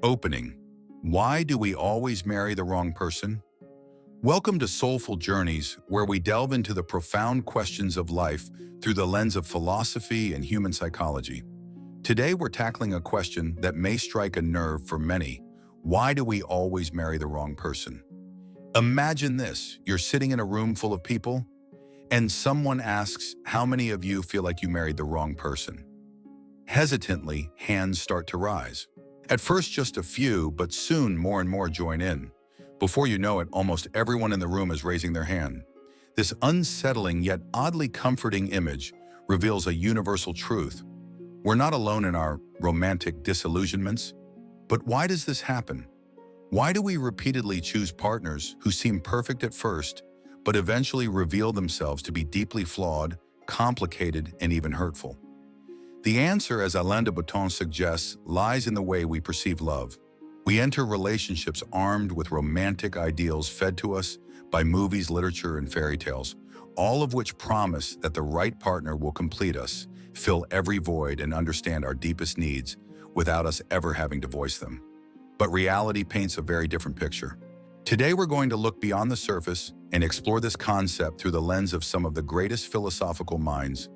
Opening. Why do we always marry the wrong person? Welcome to Soulful Journeys, where we delve into the profound questions of life through the lens of philosophy and human psychology. Today, we're tackling a question that may strike a nerve for many. Why do we always marry the wrong person? Imagine this. You're sitting in a room full of people, and someone asks, how many of you feel like you married the wrong person? Hesitantly, hands start to rise. At first, just a few, but soon more and more join in. Before you know it, almost everyone in the room is raising their hand. This unsettling yet oddly comforting image reveals a universal truth. We're not alone in our romantic disillusionments. But why does this happen? Why do we repeatedly choose partners who seem perfect at first, but eventually reveal themselves to be deeply flawed, complicated, and even hurtful? The answer, as Alain de Botton suggests, lies in the way we perceive love. We enter relationships armed with romantic ideals fed to us by movies, literature, and fairy tales, all of which promise that the right partner will complete us, fill every void, and understand our deepest needs without us ever having to voice them. But reality paints a very different picture. Today, we're going to look beyond the surface and explore this concept through the lens of some of the greatest philosophical minds: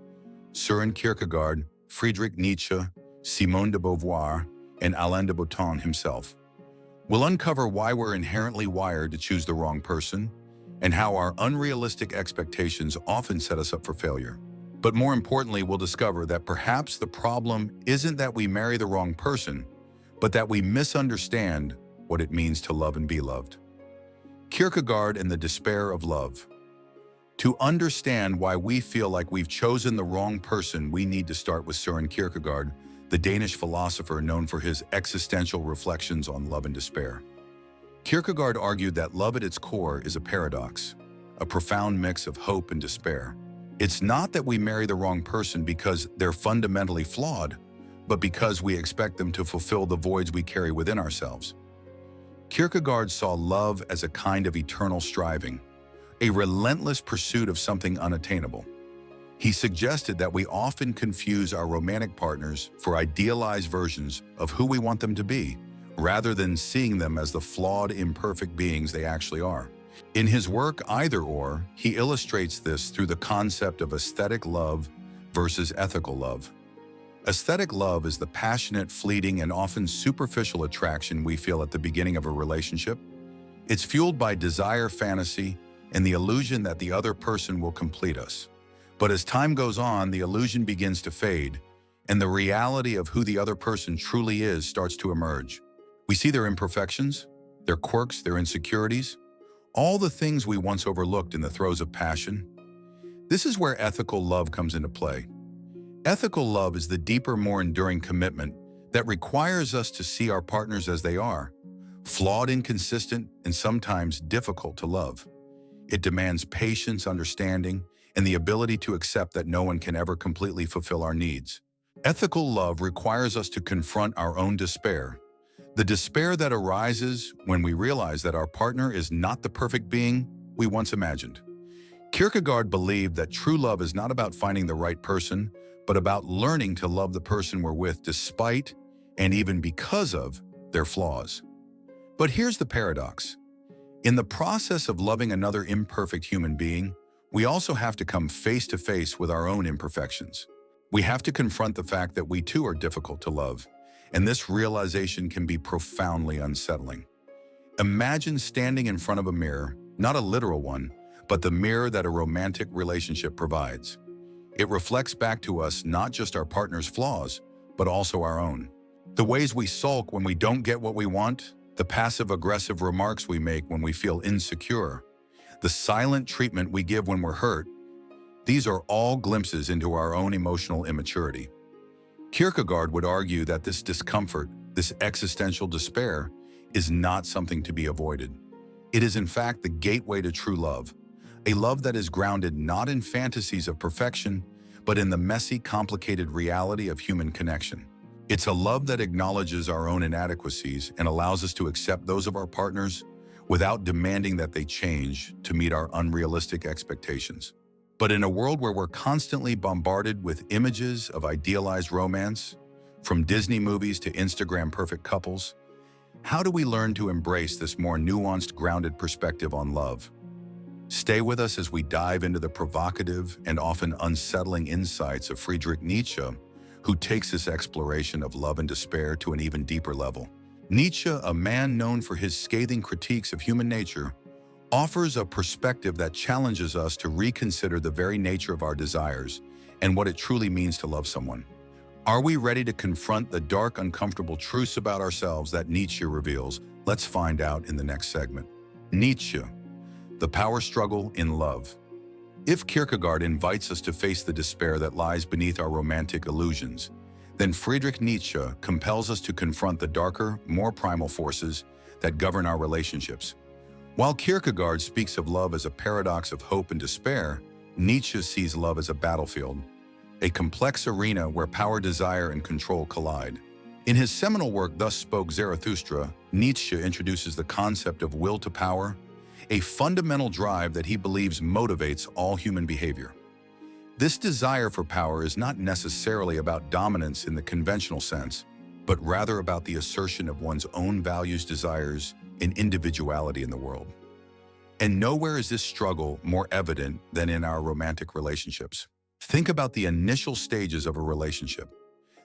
Søren Kierkegaard, Friedrich Nietzsche, Simone de Beauvoir, and Alain de Botton himself. We'll uncover why we're inherently wired to choose the wrong person and how our unrealistic expectations often set us up for failure. But more importantly, we'll discover that perhaps the problem isn't that we marry the wrong person, but that we misunderstand what it means to love and be loved. Kierkegaard and the despair of love. To understand why we feel like we've chosen the wrong person, we need to start with Søren Kierkegaard, the Danish philosopher known for his existential reflections on love and despair. Kierkegaard argued that love at its core is a paradox, a profound mix of hope and despair. It's not that we marry the wrong person because they're fundamentally flawed, but because we expect them to fulfill the voids we carry within ourselves. Kierkegaard saw love as a kind of eternal striving, a relentless pursuit of something unattainable. He suggested that we often confuse our romantic partners for idealized versions of who we want them to be, rather than seeing them as the flawed, imperfect beings they actually are. In his work, Either Or, he illustrates this through the concept of aesthetic love versus ethical love. Aesthetic love is the passionate, fleeting, and often superficial attraction we feel at the beginning of a relationship. It's fueled by desire, fantasy, and the illusion that the other person will complete us. But as time goes on, the illusion begins to fade, and the reality of who the other person truly is starts to emerge. We see their imperfections, their quirks, their insecurities, all the things we once overlooked in the throes of passion. This is where ethical love comes into play. Ethical love is the deeper, more enduring commitment that requires us to see our partners as they are, flawed, inconsistent, and sometimes difficult to love. It demands patience, understanding, and the ability to accept that no one can ever completely fulfill our needs. Ethical love requires us to confront our own despair, the despair that arises when we realize that our partner is not the perfect being we once imagined. Kierkegaard believed that true love is not about finding the right person, but about learning to love the person we're with despite and even because of their flaws. But here's the paradox. In the process of loving another imperfect human being, we also have to come face to face with our own imperfections. We have to confront the fact that we too are difficult to love, and this realization can be profoundly unsettling. Imagine standing in front of a mirror, not a literal one, but the mirror that a romantic relationship provides. It reflects back to us not just our partner's flaws, but also our own. The ways we sulk when we don't get what we want, the passive-aggressive remarks we make when we feel insecure, the silent treatment we give when we're hurt, these are all glimpses into our own emotional immaturity. Kierkegaard would argue that this discomfort, this existential despair, is not something to be avoided. It is in fact the gateway to true love, a love that is grounded not in fantasies of perfection, but in the messy, complicated reality of human connection. It's a love that acknowledges our own inadequacies and allows us to accept those of our partners without demanding that they change to meet our unrealistic expectations. But in a world where we're constantly bombarded with images of idealized romance, from Disney movies to Instagram perfect couples, How do we learn to embrace this more nuanced, grounded perspective on love? Stay with us as we dive into the provocative and often unsettling insights of Friedrich Nietzsche, who takes this exploration of love and despair to an even deeper level. Nietzsche, a man known for his scathing critiques of human nature, offers a perspective that challenges us to reconsider the very nature of our desires and what it truly means to love someone. Are we ready to confront the dark, uncomfortable truths about ourselves that Nietzsche reveals? Let's find out in the next segment. Nietzsche, the power struggle in love. If Kierkegaard invites us to face the despair that lies beneath our romantic illusions, then Friedrich Nietzsche compels us to confront the darker, more primal forces that govern our relationships. While Kierkegaard speaks of love as a paradox of hope and despair, Nietzsche sees love as a battlefield, a complex arena where power, desire, and control collide. In his seminal work, Thus Spoke Zarathustra, Nietzsche introduces the concept of will to power, a fundamental drive that he believes motivates all human behavior. This desire for power is not necessarily about dominance in the conventional sense, but rather about the assertion of one's own values, desires, and individuality in the world. And nowhere is this struggle more evident than in our romantic relationships. Think about the initial stages of a relationship,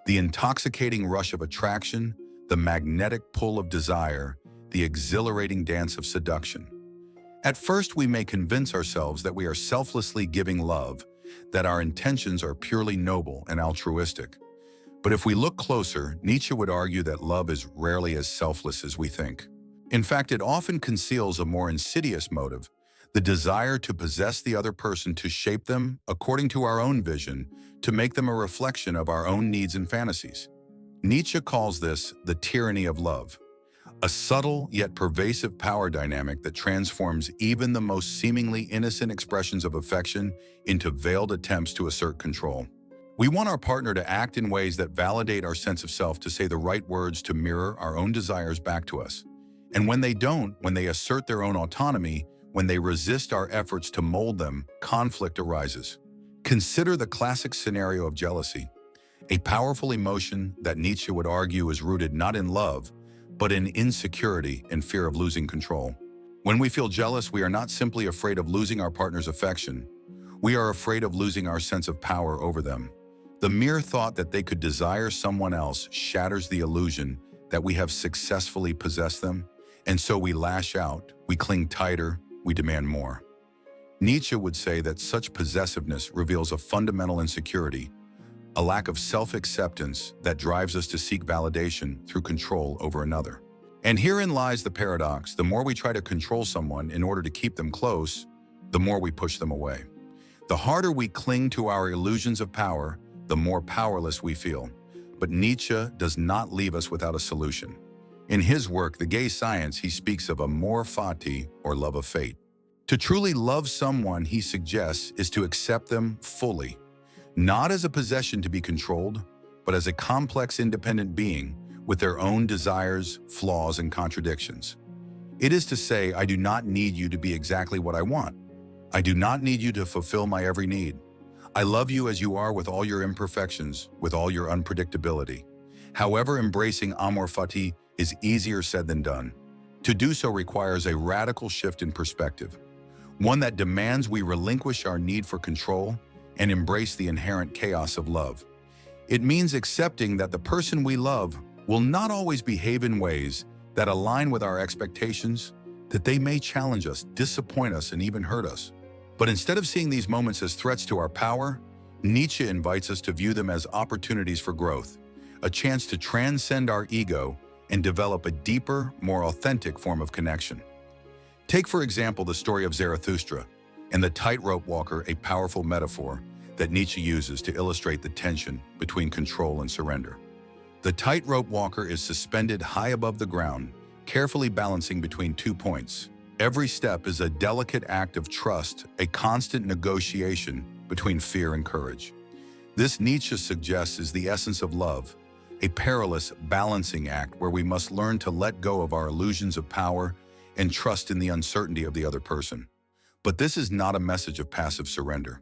the intoxicating rush of attraction, the magnetic pull of desire, the exhilarating dance of seduction. At first, we may convince ourselves that we are selflessly giving love, that our intentions are purely noble and altruistic. But if we look closer, Nietzsche would argue that love is rarely as selfless as we think. In fact, it often conceals a more insidious motive, the desire to possess the other person, to shape them according to our own vision, to make them a reflection of our own needs and fantasies. Nietzsche calls this the tyranny of love, a subtle yet pervasive power dynamic that transforms even the most seemingly innocent expressions of affection into veiled attempts to assert control. We want our partner to act in ways that validate our sense of self, to say the right words, to mirror our own desires back to us. And when they don't, when they assert their own autonomy, when they resist our efforts to mold them, conflict arises. Consider the classic scenario of jealousy, a powerful emotion that Nietzsche would argue is rooted not in love, but in insecurity and fear of losing control. When we feel jealous, we are not simply afraid of losing our partner's affection. We are afraid of losing our sense of power over them. The mere thought that they could desire someone else shatters the illusion that we have successfully possessed them, and so we lash out, we cling tighter, we demand more. Nietzsche would say that such possessiveness reveals a fundamental insecurity, a lack of self-acceptance that drives us to seek validation through control over another. And herein lies the paradox. The more we try to control someone in order to keep them close, the more we push them away. The harder we cling to our illusions of power, the more powerless we feel. But Nietzsche does not leave us without a solution. In his work, The Gay Science, he speaks of amor fati, or love of fate. To truly love someone, he suggests, is to accept them fully, not as a possession to be controlled, but as a complex, independent being with their own desires, flaws, and contradictions. It is to say, I do not need you to be exactly what I want. I do not need you to fulfill my every need. I love you as you are, with all your imperfections, with all your unpredictability. However, embracing amor fati is easier said than done. To do so requires a radical shift in perspective, one that demands we relinquish our need for control and embrace the inherent chaos of love. It means accepting that the person we love will not always behave in ways that align with our expectations, that they may challenge us, disappoint us, and even hurt us. But instead of seeing these moments as threats to our power, Nietzsche invites us to view them as opportunities for growth, a chance to transcend our ego and develop a deeper, more authentic form of connection. Take, for example, the story of Zarathustra and the tightrope walker, a powerful metaphor that Nietzsche uses to illustrate the tension between control and surrender. The tightrope walker is suspended high above the ground, carefully balancing between 2 points. Every step is a delicate act of trust, a constant negotiation between fear and courage. This, Nietzsche suggests, is the essence of love, a perilous balancing act where we must learn to let go of our illusions of power and trust in the uncertainty of the other person. But this is not a message of passive surrender.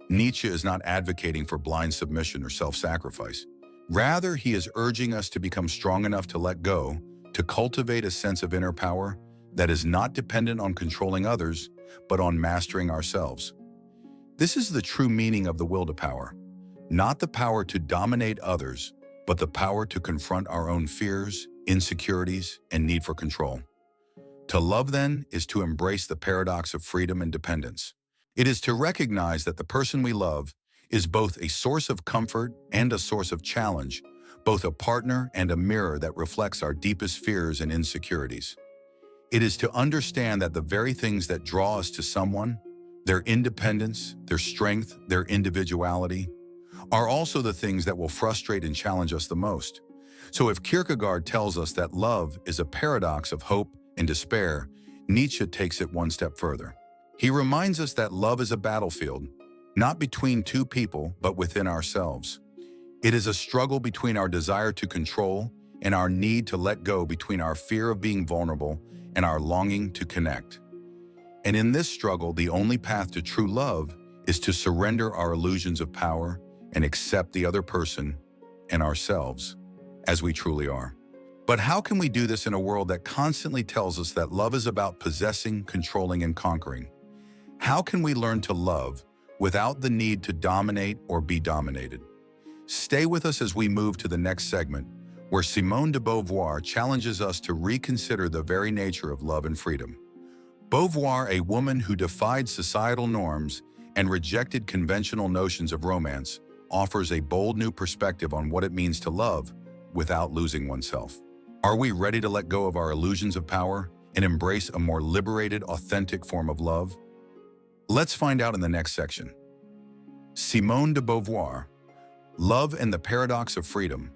Nietzsche is not advocating for blind submission or self-sacrifice. Rather, he is urging us to become strong enough to let go, to cultivate a sense of inner power that is not dependent on controlling others, but on mastering ourselves. This is the true meaning of the will to power, not the power to dominate others, but the power to confront our own fears, insecurities, and need for control. To love, then, is to embrace the paradox of freedom and dependence. It is to recognize that the person we love is both a source of comfort and a source of challenge, both a partner and a mirror that reflects our deepest fears and insecurities. It is to understand that the very things that draw us to someone, their independence, their strength, their individuality, are also the things that will frustrate and challenge us the most. So if Kierkegaard tells us that love is a paradox of hope and despair, Nietzsche takes it one step further. He reminds us that love is a battlefield, not between two people, but within ourselves. It is a struggle between our desire to control and our need to let go, between our fear of being vulnerable and our longing to connect. And in this struggle, the only path to true love is to surrender our illusions of power and accept the other person and ourselves as we truly are. But how can we do this in a world that constantly tells us that love is about possessing, controlling, and conquering? How can we learn to love without the need to dominate or be dominated? Stay with us as we move to the next segment, where Simone de Beauvoir challenges us to reconsider the very nature of love and freedom. Beauvoir, a woman who defied societal norms and rejected conventional notions of romance, offers a bold new perspective on what it means to love without losing oneself. Are we ready to let go of our illusions of power and embrace a more liberated, authentic form of love? Let's find out in the next section. Simone de Beauvoir, Love and the Paradox of Freedom.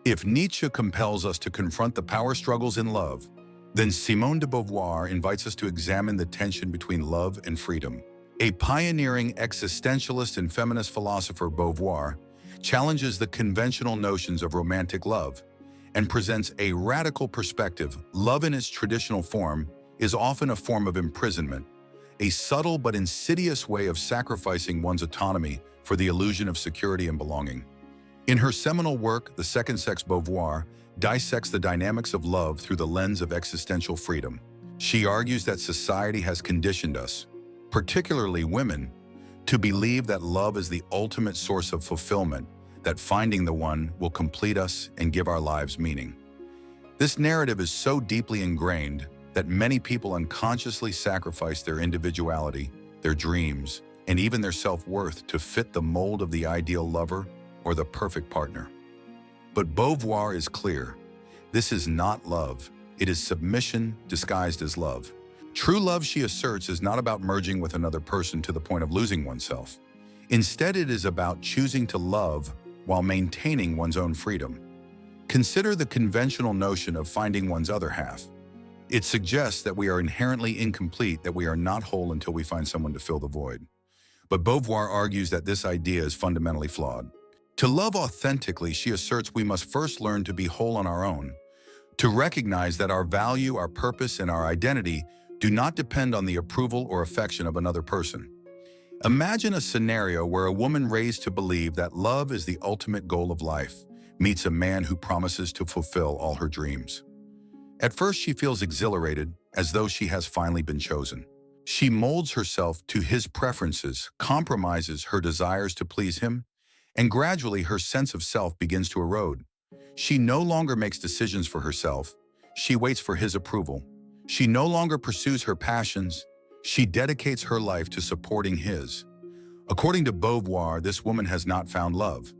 If Nietzsche compels us to confront the power struggles in love, then Simone de Beauvoir invites us to examine the tension between love and freedom. A pioneering existentialist and feminist philosopher, Beauvoir challenges the conventional notions of romantic love and presents a radical perspective. Love in its traditional form is often a form of imprisonment, a subtle but insidious way of sacrificing one's autonomy for the illusion of security and belonging. In her seminal work, The Second Sex, Beauvoir dissects the dynamics of love through the lens of existential freedom. She argues that society has conditioned us, particularly women, to believe that love is the ultimate source of fulfillment, that finding the one will complete us and give our lives meaning. This narrative is so deeply ingrained that many people unconsciously sacrifice their individuality, their dreams, and even their self-worth to fit the mold of the ideal lover or the perfect partner. But Beauvoir is clear. This is not love. It is submission disguised as love. True love, she asserts, is not about merging with another person to the point of losing oneself. Instead, it is about choosing to love while maintaining one's own freedom. Consider the conventional notion of finding one's other half. It suggests that we are inherently incomplete, that we are not whole until we find someone to fill the void. But Beauvoir argues that this idea is fundamentally flawed. To love authentically, she asserts, we must first learn to be whole on our own, to recognize that our value, our purpose, and our identity do not depend on the approval or affection of another person. Imagine a scenario where a woman raised to believe that love is the ultimate goal of life meets a man who promises to fulfill all her dreams. At first, she feels exhilarated, as though she has finally been chosen. She molds herself to his preferences, compromises her desires to please him, and gradually her sense of self begins to erode. She no longer makes decisions for herself. She waits for his approval. She no longer pursues her passions. She dedicates her life to supporting his. According to Beauvoir, this woman has not found love.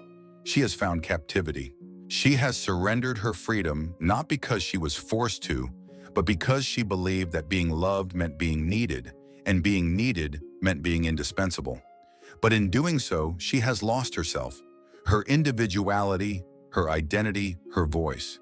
She has found captivity. She has surrendered her freedom, not because she was forced to, but because she believed that being loved meant being needed, and being needed meant being indispensable. But in doing so, she has lost herself, her individuality, her identity, her voice.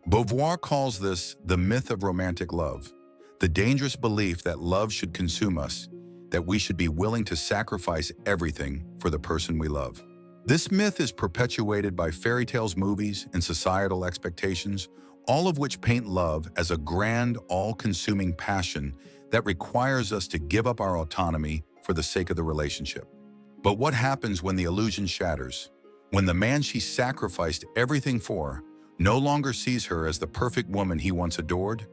Beauvoir calls this the myth of romantic love, the dangerous belief that love should consume us, that we should be willing to sacrifice everything for the person we love. This myth is perpetuated by fairy tales, movies, and societal expectations, all of which paint love as a grand, all-consuming passion that requires us to give up our autonomy for the sake of the relationship. But what happens when the illusion shatters? When the man she sacrificed everything for no longer sees her as the perfect woman he once adored,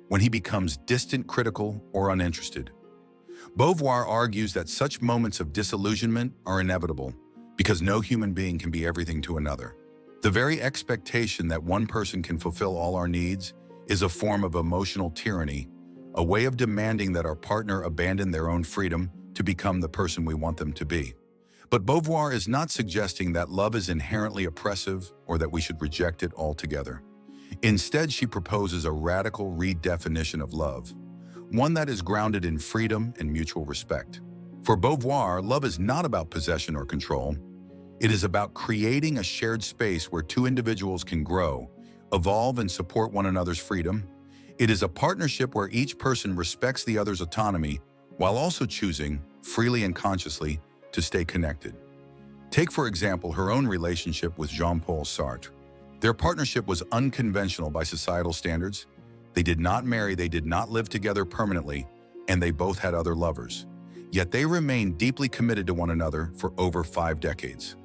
when he becomes distant, critical, or uninterested. Beauvoir argues that such moments of disillusionment are inevitable because no human being can be everything to another. The very expectation that one person can fulfill all our needs is a form of emotional tyranny, a way of demanding that our partner abandon their own freedom to become the person we want them to be. But Beauvoir is not suggesting that love is inherently oppressive or that we should reject it altogether. Instead, she proposes a radical redefinition of love, one that is grounded in freedom and mutual respect. For Beauvoir, love is not about possession or control. It is about creating a shared space where two individuals can grow, evolve, and support one another's freedom. It is a partnership where each person respects the other's autonomy while also choosing, freely and consciously, to stay connected. Take, for example, her own relationship with Jean-Paul Sartre. Their partnership was unconventional by societal standards. They did not marry, they did not live together permanently, and they both had other lovers. Yet they remained deeply committed to one another for over 5 decades.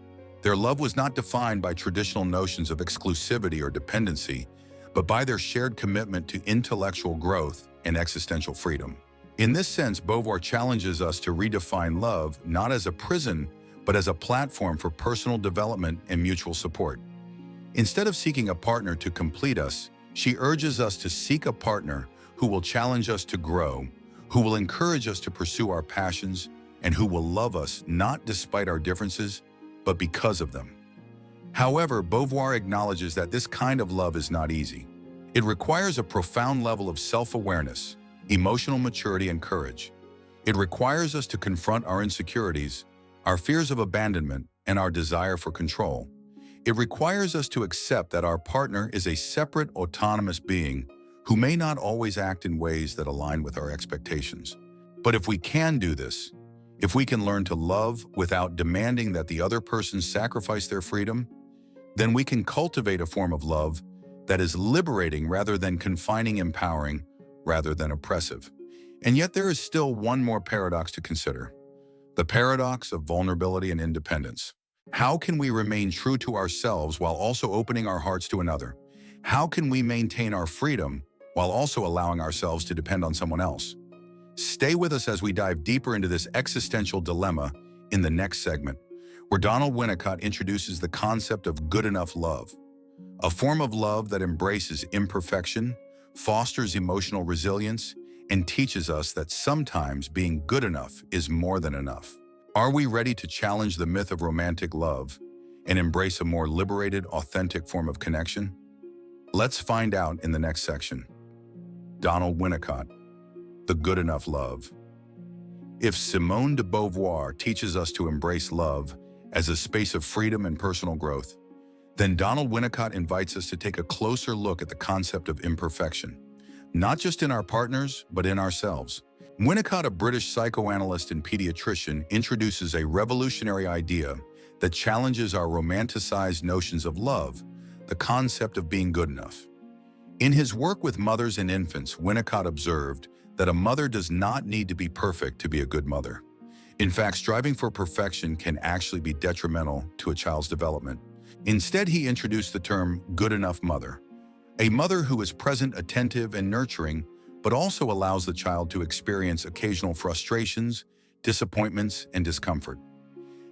Their love was not defined by traditional notions of exclusivity or dependency, but by their shared commitment to intellectual growth and existential freedom. In this sense, Beauvoir challenges us to redefine love not as a prison, but as a platform for personal development and mutual support. Instead of seeking a partner to complete us, she urges us to seek a partner who will challenge us to grow, who will encourage us to pursue our passions, and who will love us not despite our differences, but because of them. However, Beauvoir acknowledges that this kind of love is not easy. It requires a profound level of self-awareness, emotional maturity, and courage. It requires us to confront our insecurities, our fears of abandonment, and our desire for control. It requires us to accept that our partner is a separate, autonomous being who may not always act in ways that align with our expectations. But if we can do this, if we can learn to love without demanding that the other person sacrifice their freedom, then we can cultivate a form of love that is liberating rather than confining, empowering rather than oppressive. And yet there is still one more paradox to consider: the paradox of vulnerability and independence. How can we remain true to ourselves while also opening our hearts to another? How can we maintain our freedom while also allowing ourselves to depend on someone else? Stay with us as we dive deeper into this existential dilemma in the next segment, where Donald Winnicott introduces the concept of good enough love, a form of love that embraces imperfection, fosters emotional resilience, and teaches us that sometimes being good enough is more than enough. Are we ready to challenge the myth of romantic love and embrace a more liberated, authentic form of connection? Let's find out in the next section. Donald Winnicott, the good enough love. If Simone de Beauvoir teaches us to embrace love as a space of freedom and personal growth, then Donald Winnicott invites us to take a closer look at the concept of imperfection, not just in our partners, but in ourselves. Winnicott, a British psychoanalyst and pediatrician, introduces a revolutionary idea that challenges our romanticized notions of love, the concept of being good enough. In his work with mothers and infants, Winnicott observed that a mother does not need to be perfect to be a good mother. In fact, striving for perfection can actually be detrimental to a child's development. Instead, he introduced the term good enough mother, a mother who is present, attentive, and nurturing, but also allows the child to experience occasional frustrations, disappointments, and discomfort.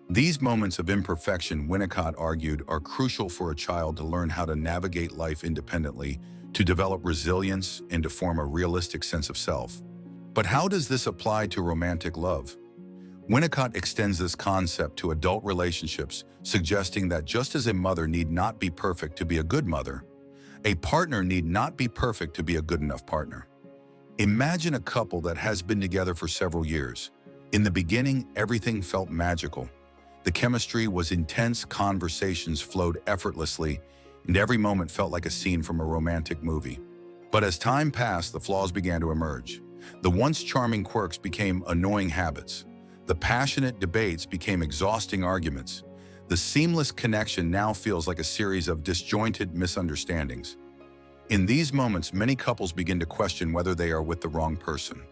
These moments of imperfection, Winnicott argued, are crucial for a child to learn how to navigate life independently, to develop resilience, and to form a realistic sense of self. But how does this apply to romantic love? Winnicott extends this concept to adult relationships, suggesting that just as a mother need not be perfect to be a good mother, a partner need not be perfect to be a good enough partner. Imagine a couple that has been together for several years. In the beginning, everything felt magical. The chemistry was intense, conversations flowed effortlessly, and every moment felt like a scene from a romantic movie. But as time passed, the flaws began to emerge. The once charming quirks became annoying habits. The passionate debates became exhausting arguments. The seamless connection now feels like a series of disjointed misunderstandings. In these moments, many couples begin to question whether they are with the wrong person.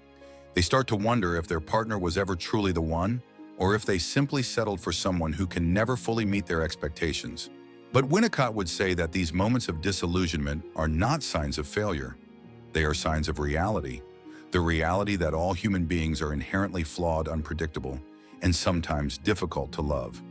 They start to wonder if their partner was ever truly the one, or if they simply settled for someone who can never fully meet their expectations. But Winnicott would say that these moments of disillusionment are not signs of failure. They are signs of reality. The reality that all human beings are inherently flawed, unpredictable, and sometimes difficult to love.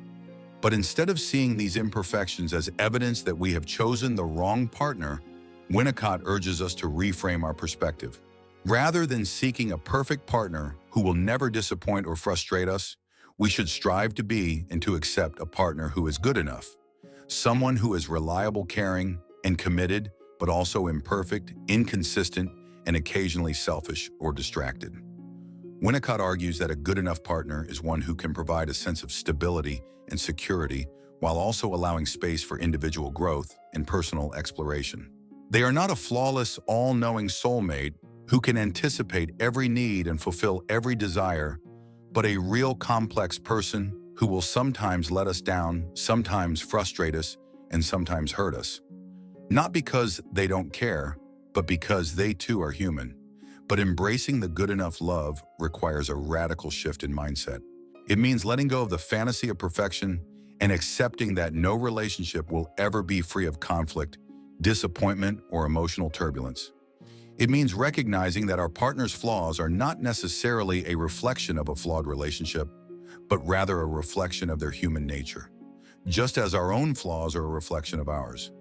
But instead of seeing these imperfections as evidence that we have chosen the wrong partner, Winnicott urges us to reframe our perspective. Rather than seeking a perfect partner who will never disappoint or frustrate us, we should strive to be and to accept a partner who is good enough. Someone who is reliable, caring, and committed, but also imperfect, inconsistent, and occasionally selfish or distracted. Winnicott argues that a good enough partner is one who can provide a sense of stability and security while also allowing space for individual growth and personal exploration. They are not a flawless, all-knowing soulmate who can anticipate every need and fulfill every desire, but a real complex person who will sometimes let us down, sometimes frustrate us, and sometimes hurt us. Not because they don't care, but because they too are human. But embracing the good enough love requires a radical shift in mindset. It means letting go of the fantasy of perfection and accepting that no relationship will ever be free of conflict, disappointment, or emotional turbulence. It means recognizing that our partner's flaws are not necessarily a reflection of a flawed relationship, but rather a reflection of their human nature, just as our own flaws are a reflection of ours.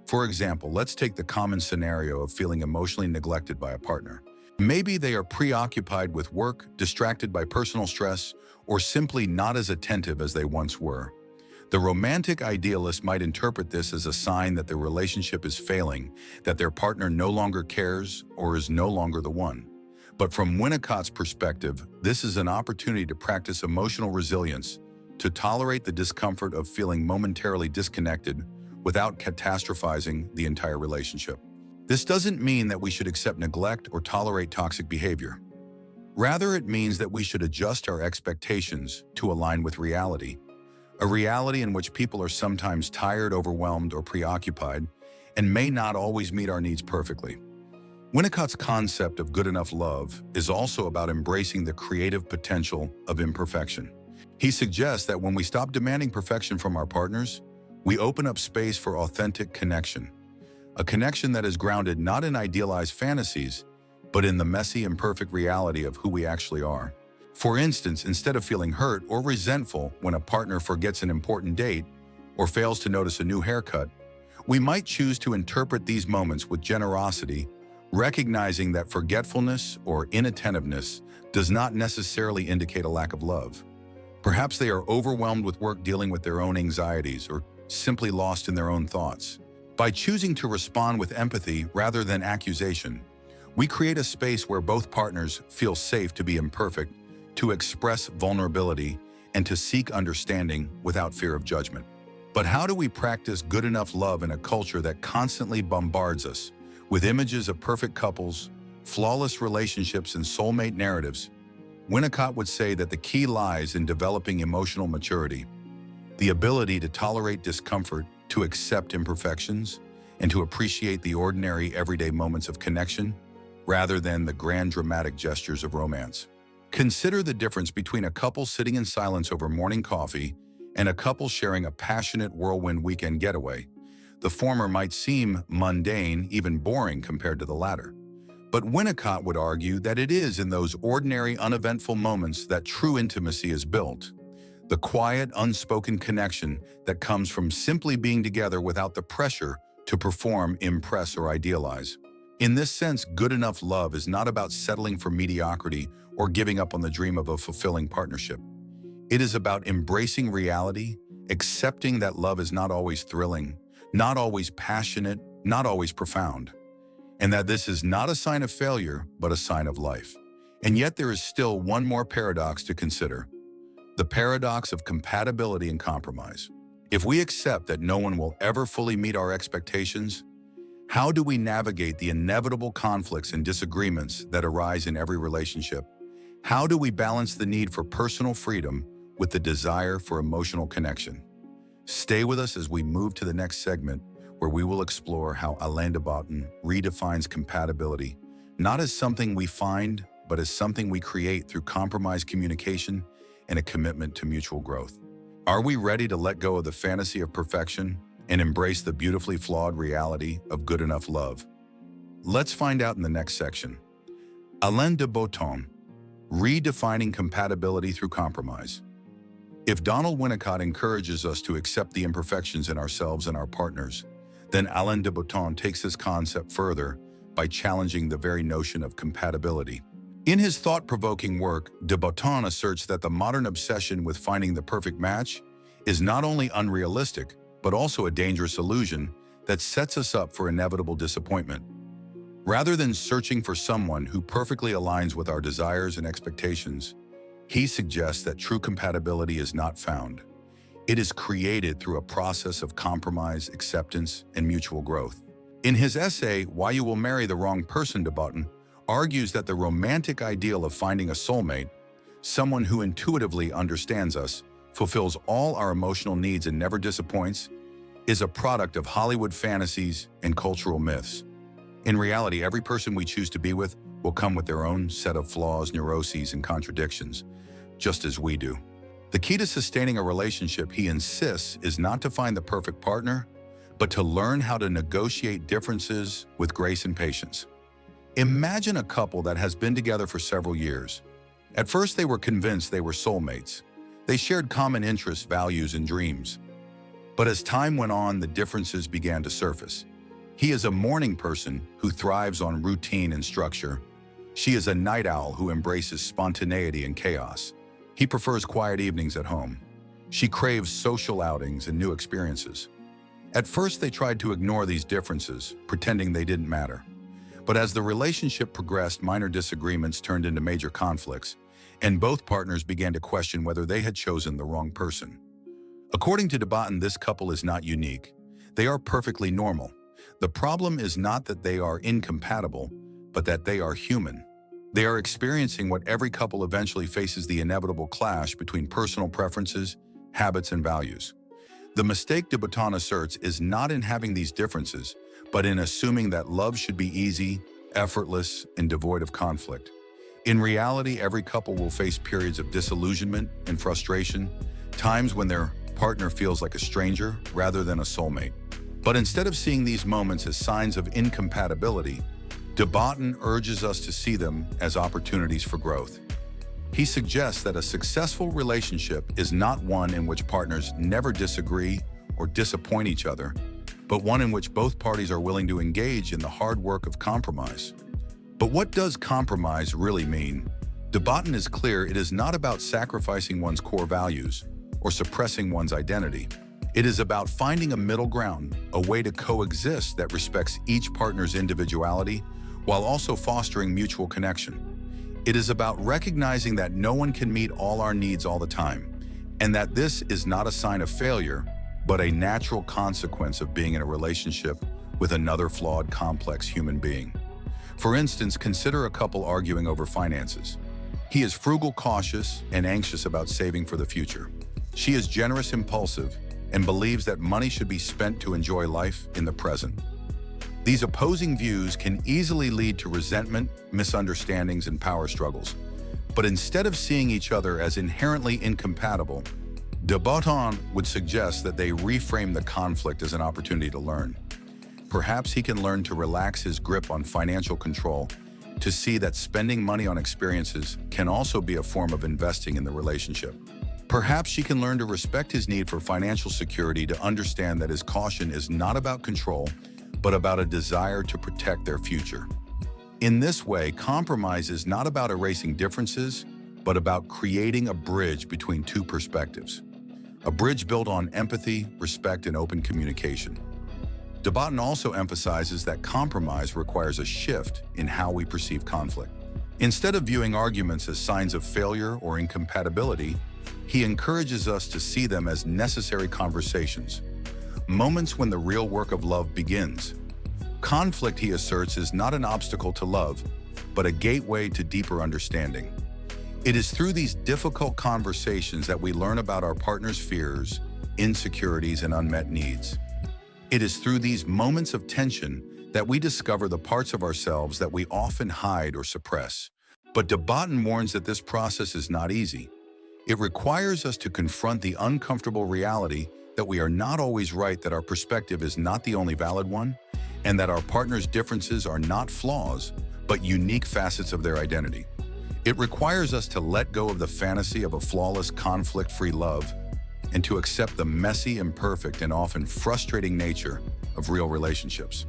For example, let's take the common scenario of feeling emotionally neglected by a partner. Maybe they are preoccupied with work, distracted by personal stress, or simply not as attentive as they once were. The romantic idealist might interpret this as a sign that the relationship is failing, that their partner no longer cares or is no longer the one. But from Winnicott's perspective, this is an opportunity to practice emotional resilience, to tolerate the discomfort of feeling momentarily disconnected without catastrophizing the entire relationship. This doesn't mean that we should accept neglect or tolerate toxic behavior. Rather, it means that we should adjust our expectations to align with reality, a reality in which people are sometimes tired, overwhelmed, or preoccupied, and may not always meet our needs perfectly. Winnicott's concept of good enough love is also about embracing the creative potential of imperfection. He suggests that when we stop demanding perfection from our partners, we open up space for authentic connection, a connection that is grounded not in idealized fantasies, but in the messy, imperfect reality of who we actually are. For instance, instead of feeling hurt or resentful when a partner forgets an important date or fails to notice a new haircut, we might choose to interpret these moments with generosity, recognizing that forgetfulness or inattentiveness does not necessarily indicate a lack of love. Perhaps they are overwhelmed with work, dealing with their own anxieties, or simply lost in their own thoughts. By choosing to respond with empathy rather than accusation, we create a space where both partners feel safe to be imperfect, to express vulnerability, and to seek understanding without fear of judgment. But how do we practice good enough love in a culture that constantly bombards us with images of perfect couples, flawless relationships, and soulmate narratives? Winnicott would say that the key lies in developing emotional maturity, the ability to tolerate discomfort, to accept imperfections, and to appreciate the ordinary, everyday moments of connection, rather than the grand dramatic gestures of romance. Consider the difference between a couple sitting in silence over morning coffee and a couple sharing a passionate whirlwind weekend getaway. The former might seem mundane, even boring compared to the latter. But Winnicott would argue that it is in those ordinary, uneventful moments that true intimacy is built. The quiet, unspoken connection that comes from simply being together without the pressure to perform, impress, or idealize. In this sense, good enough love is not about settling for mediocrity or giving up on the dream of a fulfilling partnership. It is about embracing reality, accepting that love is not always thrilling, not always passionate, not always profound, and that this is not a sign of failure, but a sign of life. And yet there is still one more paradox to consider: the paradox of compatibility and compromise. If we accept that no one will ever fully meet our expectations, how do we navigate the inevitable conflicts and disagreements that arise in every relationship? How do we balance the need for personal freedom with the desire for emotional connection? Stay with us as we move to the next segment, where we will explore how Alain de Botton redefines compatibility, not as something we find, but as something we create through compromised communication and a commitment to mutual growth. Are we ready to let go of the fantasy of perfection and embrace the beautifully flawed reality of good enough love? Let's find out in the next section. Alain de Botton, redefining compatibility through compromise. If Donald Winnicott encourages us to accept the imperfections in ourselves and our partners, then Alain de Botton takes this concept further by challenging the very notion of compatibility. In his thought-provoking work, de Botton asserts that the modern obsession with finding the perfect match is not only unrealistic, but also a dangerous illusion that sets us up for inevitable disappointment. Rather than searching for someone who perfectly aligns with our desires and expectations, he suggests that true compatibility is not found. It is created through a process of compromise, acceptance, and mutual growth. In his essay, Why You Will Marry the Wrong Person, de Botton argues that the romantic ideal of finding a soulmate, someone who intuitively understands us, fulfills all our emotional needs and never disappoints, is a product of Hollywood fantasies and cultural myths. In reality, every person we choose to be with will come with their own set of flaws, neuroses, and contradictions, just as we do. The key to sustaining a relationship, he insists, is not to find the perfect partner, but to learn how to negotiate differences with grace and patience. Imagine a couple that has been together for several years. At first, they were convinced they were soulmates. They shared common interests, values, and dreams. But as time went on, the differences began to surface. He is a morning person who thrives on routine and structure. She is a night owl who embraces spontaneity and chaos. He prefers quiet evenings at home. She craves social outings and new experiences. At first, they tried to ignore these differences, pretending they didn't matter. But as the relationship progressed, minor disagreements turned into major conflicts, and both partners began to question whether they had chosen the wrong person. According to de Botton, this couple is not unique. They are perfectly normal. The problem is not that they are incompatible, but that they are human. They are experiencing what every couple eventually faces: the inevitable clash between personal preferences, habits, and values. The mistake de Botton asserts is not in having these differences, but in assuming that love should be easy, effortless, and devoid of conflict. In reality, every couple will face periods of disillusionment and frustration, times when their partner feels like a stranger rather than a soulmate. But instead of seeing these moments as signs of incompatibility, de Botton urges us to see them as opportunities for growth. He suggests that a successful relationship is not one in which partners never disagree or disappoint each other, but one in which both parties are willing to engage in the hard work of compromise. But what does compromise really mean? De Botton is clear: it is not about sacrificing one's core values or suppressing one's identity. It is about finding a middle ground, a way to coexist that respects each partner's individuality while also fostering mutual connection. It is about recognizing that no one can meet all our needs all the time, and that this is not a sign of failure, but a natural consequence of being in a relationship with another flawed, complex human being. For instance, consider a couple arguing over finances. He is frugal, cautious, and anxious about saving for the future. She is generous, impulsive, and believes that money should be spent to enjoy life in the present. These opposing views can easily lead to resentment, misunderstandings, and power struggles. But instead of seeing each other as inherently incompatible, de Botton would suggest that they reframe the conflict as an opportunity to learn. Perhaps he can learn to relax his grip on financial control, to see that spending money on experiences can also be a form of investing in the relationship. Perhaps she can learn to respect his need for financial security, to understand that his caution is not about control, but about a desire to protect their future. In this way, compromise is not about erasing differences, but about creating a bridge between two perspectives. A bridge built on empathy, respect, and open communication. De Botton also emphasizes that compromise requires a shift in how we perceive conflict. Instead of viewing arguments as signs of failure or incompatibility, he encourages us to see them as necessary conversations, moments when the real work of love begins. Conflict, he asserts, is not an obstacle to love, but a gateway to deeper understanding. It is through these difficult conversations that we learn about our partner's fears, insecurities, and unmet needs. It is through these moments of tension that we discover the parts of ourselves that we often hide or suppress. But de Botton warns that this process is not easy. It requires us to confront the uncomfortable reality that we are not always right, that our perspective is not the only valid one, and that our partner's differences are not flaws, but unique facets of their identity. It requires us to let go of the fantasy of a flawless, conflict-free love and to accept the messy, imperfect, and often frustrating nature of real relationships.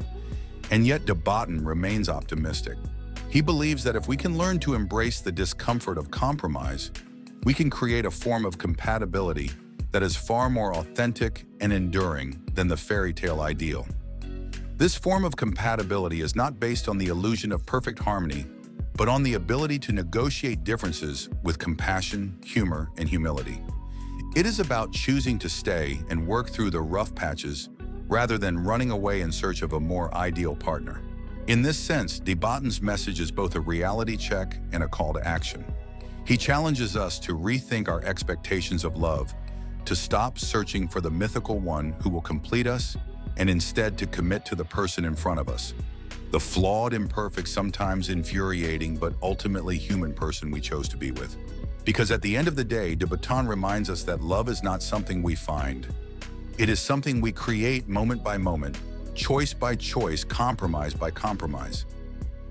And yet, de Botton remains optimistic. He believes that if we can learn to embrace the discomfort of compromise, we can create a form of compatibility that is far more authentic and enduring than the fairy tale ideal. This form of compatibility is not based on the illusion of perfect harmony, but on the ability to negotiate differences with compassion, humor, and humility. It is about choosing to stay and work through the rough patches rather than running away in search of a more ideal partner. In this sense, de Botton's message is both a reality check and a call to action. He challenges us to rethink our expectations of love, to stop searching for the mythical one who will complete us, and instead to commit to the person in front of us, the flawed, imperfect, sometimes infuriating, but ultimately human person we chose to be with. Because at the end of the day, de Botton reminds us that love is not something we find. It is something we create moment by moment, choice by choice, compromise by compromise.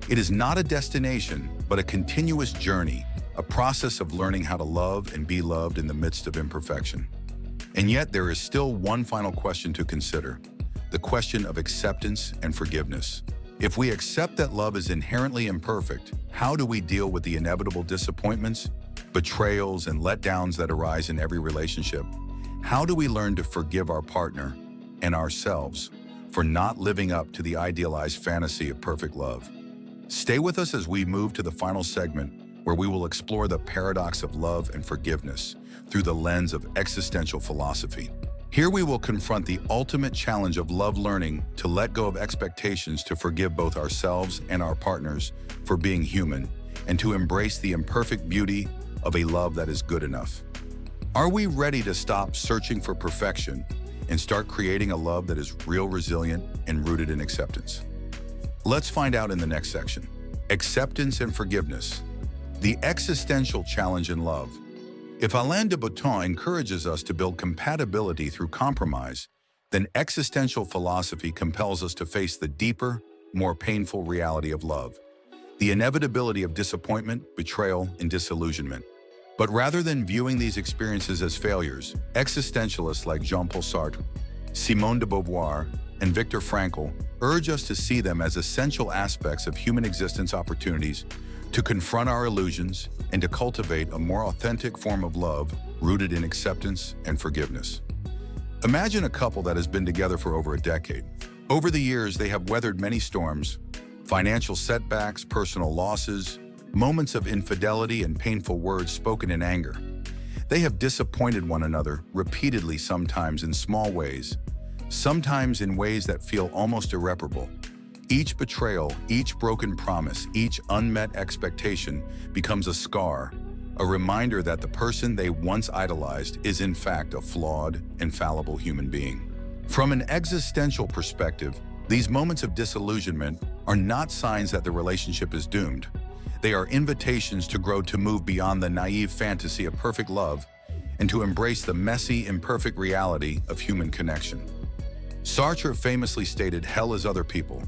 It is not a destination, but a continuous journey, a process of learning how to love and be loved in the midst of imperfection. And yet there is still one final question to consider, the question of acceptance and forgiveness. If we accept that love is inherently imperfect, how do we deal with the inevitable disappointments, betrayals, and letdowns that arise in every relationship? How do we learn to forgive our partner and ourselves for not living up to the idealized fantasy of perfect love? Stay with us as we move to the final segment, where we will explore the paradox of love and forgiveness through the lens of existential philosophy. Here we will confront the ultimate challenge of love, learning to let go of expectations, to forgive both ourselves and our partners for being human, and to embrace the imperfect beauty of a love that is good enough. Are we ready to stop searching for perfection and start creating a love that is real, resilient, and rooted in acceptance? Let's find out in the next section. Acceptance and forgiveness, the existential challenge in love. If Alain de Botton encourages us to build compatibility through compromise, then existential philosophy compels us to face the deeper, more painful reality of love, the inevitability of disappointment, betrayal, and disillusionment. But rather than viewing these experiences as failures, existentialists like Jean-Paul Sartre, Simone de Beauvoir, and Viktor Frankl urge us to see them as essential aspects of human existence, opportunities to confront our illusions and to cultivate a more authentic form of love rooted in acceptance and forgiveness. Imagine a couple that has been together for over a decade. Over the years, they have weathered many storms, financial setbacks, personal losses, moments of infidelity, and painful words spoken in anger. They have disappointed one another repeatedly, sometimes in small ways, sometimes in ways that feel almost irreparable. Each betrayal, each broken promise, each unmet expectation becomes a scar, a reminder that the person they once idolized is in fact a flawed and fallible human being. From an existential perspective, these moments of disillusionment are not signs that the relationship is doomed. They are invitations to grow, to move beyond the naive fantasy of perfect love and to embrace the messy, imperfect reality of human connection. Sartre famously stated, "Hell is other people."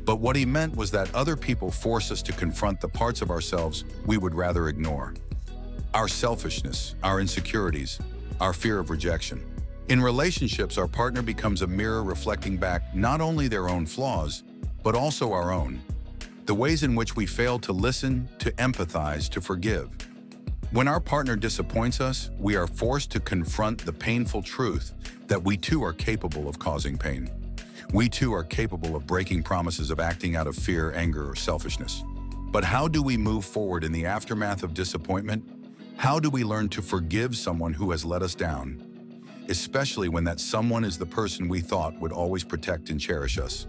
But what he meant was that other people force us to confront the parts of ourselves we would rather ignore. Our selfishness, our insecurities, our fear of rejection. In relationships, our partner becomes a mirror reflecting back not only their own flaws, but also our own. The ways in which we fail to listen, to empathize, to forgive. When our partner disappoints us, we are forced to confront the painful truth that we too are capable of causing pain. We too are capable of breaking promises, of acting out of fear, anger, or selfishness. But how do we move forward in the aftermath of disappointment? How do we learn to forgive someone who has let us down, especially when that someone is the person we thought would always protect and cherish us?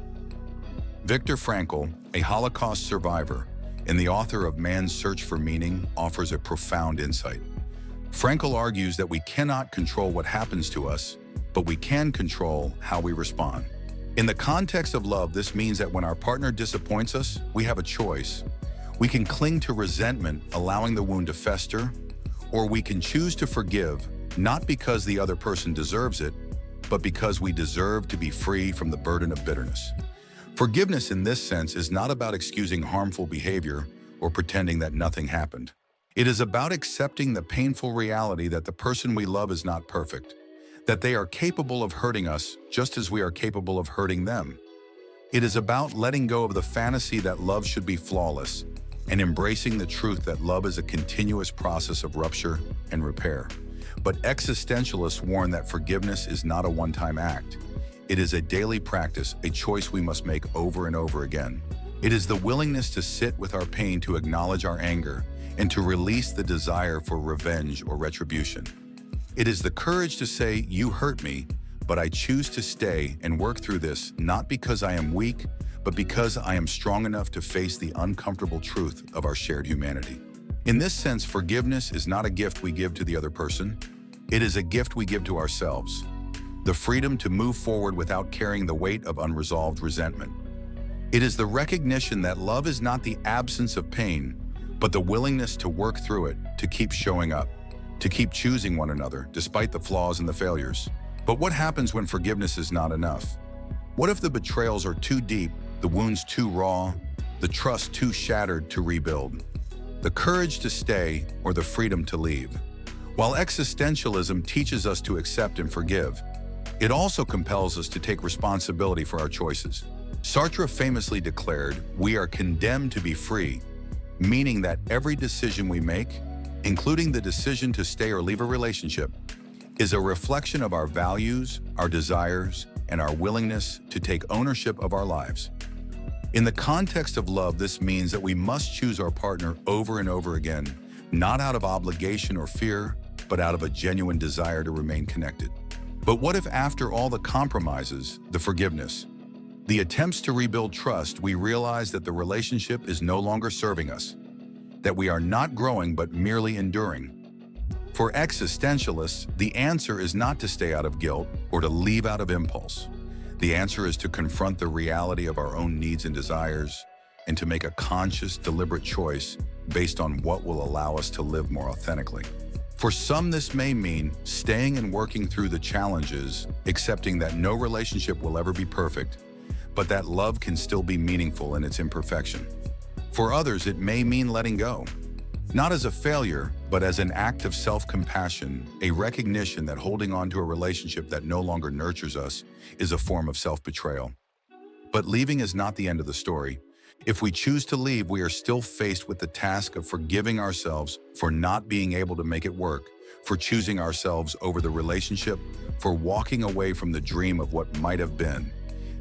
Viktor Frankl, a Holocaust survivor and the author of Man's Search for Meaning, offers a profound insight. Frankl argues that we cannot control what happens to us, but we can control how we respond. In the context of love, this means that when our partner disappoints us, we have a choice. We can cling to resentment, allowing the wound to fester, or we can choose to forgive, not because the other person deserves it, but because we deserve to be free from the burden of bitterness. Forgiveness in this sense is not about excusing harmful behavior or pretending that nothing happened. It is about accepting the painful reality that the person we love is not perfect, that they are capable of hurting us just as we are capable of hurting them. It is about letting go of the fantasy that love should be flawless and embracing the truth that love is a continuous process of rupture and repair. But existentialists warn that forgiveness is not a one-time act. It is a daily practice, a choice we must make over and over again. It is the willingness to sit with our pain, to acknowledge our anger, and to release the desire for revenge or retribution. It is the courage to say, "You hurt me, but I choose to stay and work through this, not because I am weak, but because I am strong enough to face the uncomfortable truth of our shared humanity." In this sense, forgiveness is not a gift we give to the other person. It is a gift we give to ourselves. The freedom to move forward without carrying the weight of unresolved resentment. It is the recognition that love is not the absence of pain, but the willingness to work through it, to keep showing up, to keep choosing one another despite the flaws and the failures. But what happens when forgiveness is not enough? What if the betrayals are too deep, the wounds too raw, the trust too shattered to rebuild? The courage to stay or the freedom to leave? While existentialism teaches us to accept and forgive, it also compels us to take responsibility for our choices. Sartre famously declared, "We are condemned to be free," meaning that every decision we make, including the decision to stay or leave a relationship, is a reflection of our values, our desires, and our willingness to take ownership of our lives. In the context of love, this means that we must choose our partner over and over again, not out of obligation or fear, but out of a genuine desire to remain connected. But what if after all the compromises, the forgiveness, the attempts to rebuild trust, we realize that the relationship is no longer serving us, that we are not growing but merely enduring? For existentialists, the answer is not to stay out of guilt or to leave out of impulse. The answer is to confront the reality of our own needs and desires and to make a conscious, deliberate choice based on what will allow us to live more authentically. For some, this may mean staying and working through the challenges, accepting that no relationship will ever be perfect, but that love can still be meaningful in its imperfection. For others, it may mean letting go, not as a failure, but as an act of self-compassion, a recognition that holding on to a relationship that no longer nurtures us is a form of self-betrayal. But leaving is not the end of the story. If we choose to leave, we are still faced with the task of forgiving ourselves for not being able to make it work, for choosing ourselves over the relationship, for walking away from the dream of what might have been.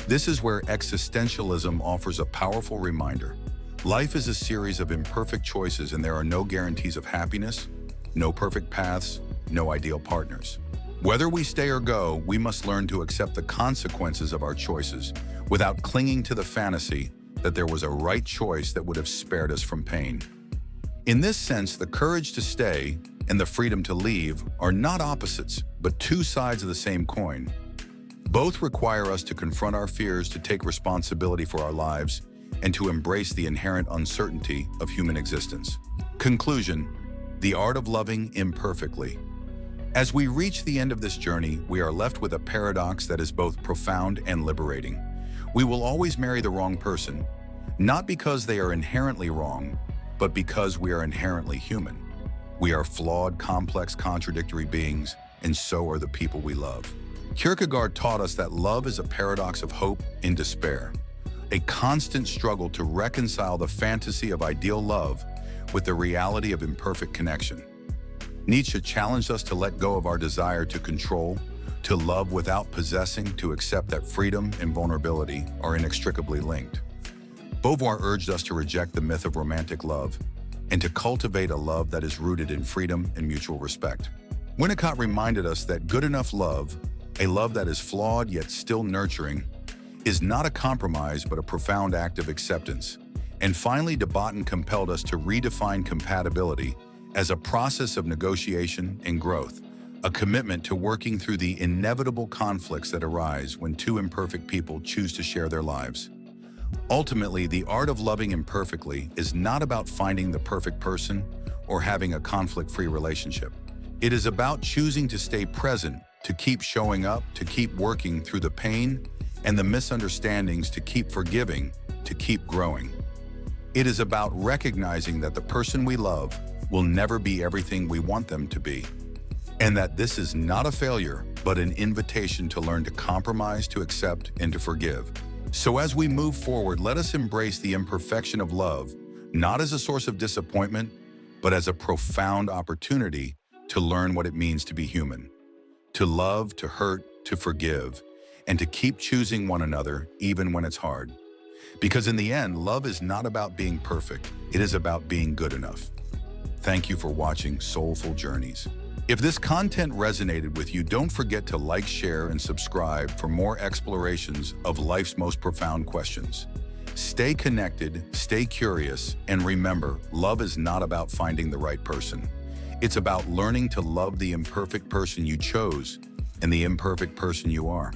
This is where existentialism offers a powerful reminder. Life is a series of imperfect choices, and there are no guarantees of happiness, no perfect paths, no ideal partners. Whether we stay or go, we must learn to accept the consequences of our choices without clinging to the fantasy that there was a right choice that would have spared us from pain. In this sense, the courage to stay and the freedom to leave are not opposites, but two sides of the same coin. Both require us to confront our fears, to take responsibility for our lives, and to embrace the inherent uncertainty of human existence. Conclusion: the art of loving imperfectly. As we reach the end of this journey, we are left with a paradox that is both profound and liberating. We will always marry the wrong person, not because they are inherently wrong, but because we are inherently human. We are flawed, complex, contradictory beings, and so are the people we love. Kierkegaard taught us that love is a paradox of hope and despair, a constant struggle to reconcile the fantasy of ideal love with the reality of imperfect connection. Nietzsche challenged us to let go of our desire to control, to love without possessing, to accept that freedom and vulnerability are inextricably linked. Beauvoir urged us to reject the myth of romantic love and to cultivate a love that is rooted in freedom and mutual respect. Winnicott reminded us that good enough love, a love that is flawed yet still nurturing, is not a compromise but a profound act of acceptance. And finally, de Botton compelled us to redefine compatibility as a process of negotiation and growth, a commitment to working through the inevitable conflicts that arise when two imperfect people choose to share their lives. Ultimately, the art of loving imperfectly is not about finding the perfect person or having a conflict-free relationship. It is about choosing to stay present to keep showing up, to keep working through the pain and the misunderstandings, to keep forgiving, to keep growing. It is about recognizing that the person we love will never be everything we want them to be, and that this is not a failure, but an invitation to learn to compromise, to accept, and to forgive. So as we move forward, let us embrace the imperfection of love, not as a source of disappointment, but as a profound opportunity to learn what it means to be human, to love, to hurt, to forgive, and to keep choosing one another even when it's hard. Because in the end, love is not about being perfect, it is about being good enough. Thank you for watching Soulful Journeys. If this content resonated with you, don't forget to like, share, and subscribe for more explorations of life's most profound questions. Stay connected, stay curious, and remember, love is not about finding the right person. It's about learning to love the imperfect person you chose and the imperfect person you are.